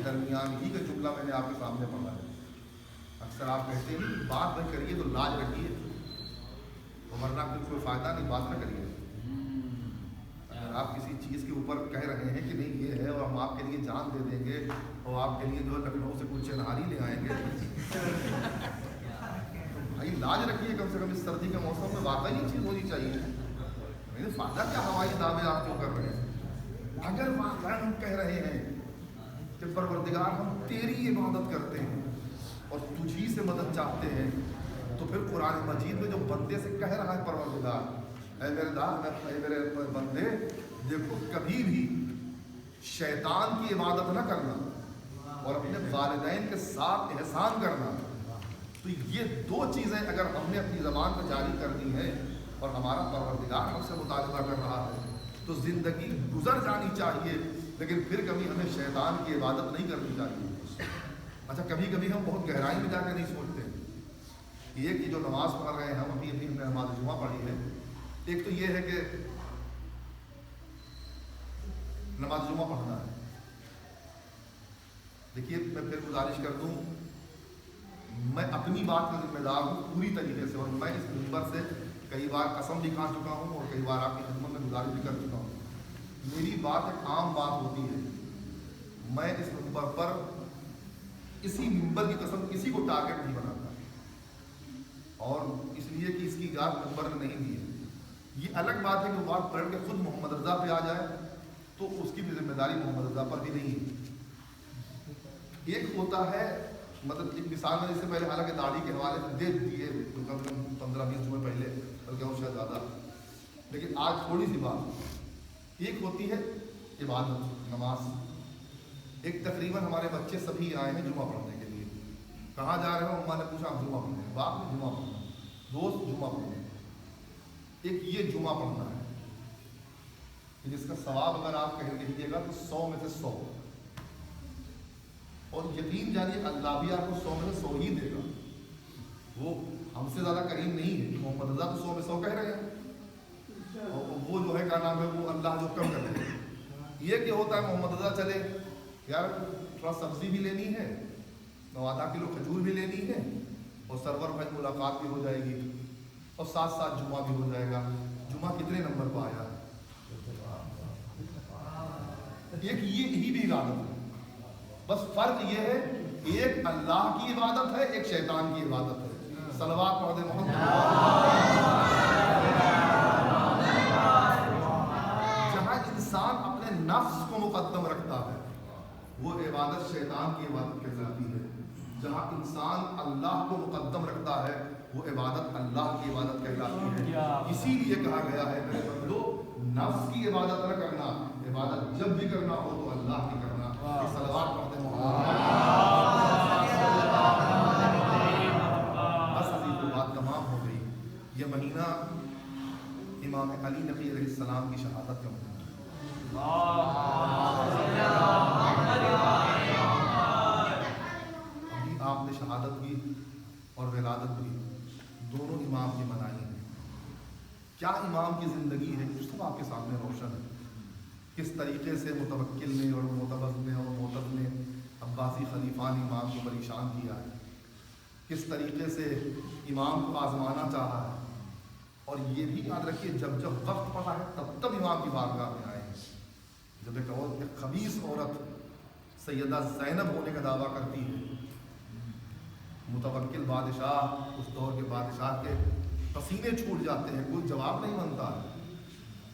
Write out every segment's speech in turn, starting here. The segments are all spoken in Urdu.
درمیان ہی کا جملہ میں نے آپ کے سامنے پڑھا ہے. اکثر آپ کہتے ہیں بات نہ کریے تو لاج رکھیے، ورنہ کوئی فائدہ نہیں، بات نہ کریے. اگر آپ کسی چیز کے اوپر کہہ رہے ہیں کہ نہیں یہ ہے اور ہم آپ کے لیے جان دے دیں گے اور آپ کے لیے جو ہے لکھنؤ سے کلچے نہاری لے آئیں گے، بھائی لاج رکھیے کم سے کم. اس سردی کے موسم میں واقعی یہ چیز ہونی چاہیے. فائدہ کیا ہوائی دعوے آپ کیوں کر رہے ہیں؟ اگر واقعی ہم کہہ رہے ہیں کہ پروردگار ہم تیری عبادت کرتے ہیں اور تجھی سے مدد چاہتے ہیں، تو پھر قرآن مجید میں جو بندے سے کہہ رہا ہے پروردگار، اے میرے بندے دیکھو کبھی بھی شیطان کی عبادت نہ کرنا اور اپنے والدین کے ساتھ احسان کرنا. تو یہ دو چیزیں اگر ہم نے اپنی زبان پہ جاری کر دی ہیں اور ہمارا پروردگار ہم سے مطالبہ کر رہا ہے تو زندگی گزر جانی چاہیے، لیکن پھر کبھی ہمیں شیطان کی عبادت نہیں کرنی چاہیے. اچھا کبھی کبھی ہم بہت گہرائی میں جا کے نہیں سوچتے. ایک یہ جو نماز پڑھ رہے ہیں ہم ابھی ہم نے نماز جمعہ پڑھی ہے، ایک تو یہ ہے کہ نماز جمعہ پڑھنا ہے. دیکھیے میں پھر گزارش کر دوں، میں اپنی بات کا ذمہ دار ہوں پوری طریقے سے، اور میں اس منبر سے کئی بار قسم بھی کھا چکا ہوں اور کئی بار آپ کی خدمت میں گزارش بھی کر چکا ہوں. میری بات ایک عام بات ہوتی ہے. میں اس منبر پر اسی منبر کی قسم کسی کو ٹارگٹ نہیں بناتا، اور اس لیے کہ اس کی اجازت منبر نے نہیں دی ہے. یہ الگ بات ہے کہ وہ بات پلٹ کے خود محمد رضا پہ آ جائے تو اس کی بھی ذمہ داری محمد رضا پر بھی نہیں ہے. ایک ہوتا ہے مطلب ایک مثال میں، اس سے پہلے حالانکہ داڑھی کے حوالے سے دے دیے کم سے کم 15-20 جمعے پہلے، بلکہ اور شاید زیادہ، لیکن آج تھوڑی سی بات. ایک ہوتی ہے عبادت نماز. ایک تقریباً ہمارے بچے سبھی آئے ہیں جمعہ پڑھنے کے لیے. کہاں جا رہے ہو؟ اماں نے پوچھا ہم جمعہ پڑھنے. باپ نے جمعہ پڑھنا، دوست جمعہ پڑھنے. ایک یہ جمعہ پڑھنا ہے جس کا ثواب اگر آپ کہہ دیجیے گا تو 100 میں سے 100، اور یقین جانیے اللہ بھی آپ کو 100 میں سے 100 ہی دے گا. وہ ہم سے زیادہ کریم نہیں ہے. محمد رضا تو 100 میں 100 کہہ رہے ہیں، اور وہ جو ہے کیا نام ہے وہ اللہ جو کم کر دے. یہ کیا ہوتا ہے محمد رضا چلے یار تھوڑا سبزی بھی لینی ہے، 9 کلو کھجور بھی لینی ہے، اور سرور بھائی ملاقات بھی ہو جائے گی، اور ساتھ ساتھ جمعہ بھی ہو جائے گا. جمعہ کتنے نمبر پہ آیا ہے؟ ایک یہ ہی بھی عبادت ہے. بس فرق یہ ہے ایک اللہ کی عبادت ہے، ایک شیطان کی عبادت ہے. صلوات پڑھ دے محمد. جہاں انسان اپنے نفس کو مقدم رکھتا ہے وہ عبادت شیطان کی عبادت کہلاتی ہے. جہاں انسان اللہ کو مقدم رکھتا ہے وہ عبادت اللہ کی عبادت کہلاتی ہے. اسی لیے کہا گیا ہے میرے بندو نفس کی عبادت نہ کرنا، عبادت جب بھی کرنا ہو تو اللہ کی کرنا. صلوات پڑھتے محمد. بس عزیز بات تمام ہو گئی. یہ مہینہ امام علی نقی علیہ السلام کی شہادت کا مہینہ ہے. ابھی آپ نے شہادت کی اور ولادت بھی دونوں امام کی منائی ہے. کیا امام کی زندگی ہے سب آپ کے سامنے روشن ہے. کس طریقے سے متوکل نے اور معتبر نے اور معتد نے عباسی خلیفہ نے امام کو پریشان کیا ہے، کس طریقے سے امام کو آزمانا چاہا ہے. اور یہ بھی یاد رکھیے جب جب وقت پڑا ہے تب تب امام کی بارگاہ میں آئے. جب ایک خبیث عورت سیدہ زینب ہونے کا دعویٰ کرتی ہے، متوکل بادشاہ اس دور کے بادشاہ کے پسینے چھوٹ جاتے ہیں، کوئی جواب نہیں بنتا.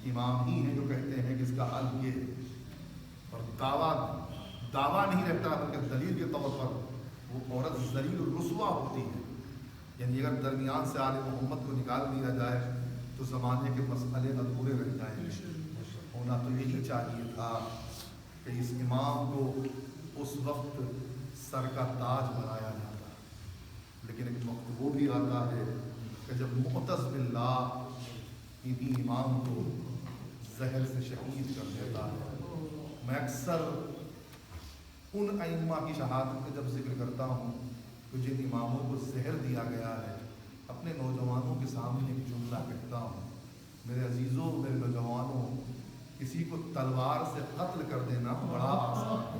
امام ہی ہیں جو کہتے ہیں کہ اس کا حل یہ ہے، اور دعویٰ نہیں رہتا بلکہ دلیل کے طور پر وہ عورت ذلیل الرسوا ہوتی ہے. یعنی اگر درمیان سے آل محمد کو نکال دیا جائے تو زمانے کے مسئلے ادھورے رہ جائیں گے. ہونا تو یہی چاہیے تھا کہ اس امام کو اس وقت سر کا تاج بنایا جاتا، لیکن ایک وقت وہ بھی آتا ہے کہ جب معتز باللہ انہی امام کو زہر سے شہید کر دیتا ہے. میں اکثر ان ائمہ کی شہادت کا جب ذکر کرتا ہوں تو جن اماموں کو زہر دیا گیا ہے اپنے نوجوانوں کے سامنے ایک جملہ کہتا ہوں، میرے عزیزوں میرے نوجوانوں، کسی کو تلوار سے قتل کر دینا بڑا آسان ہے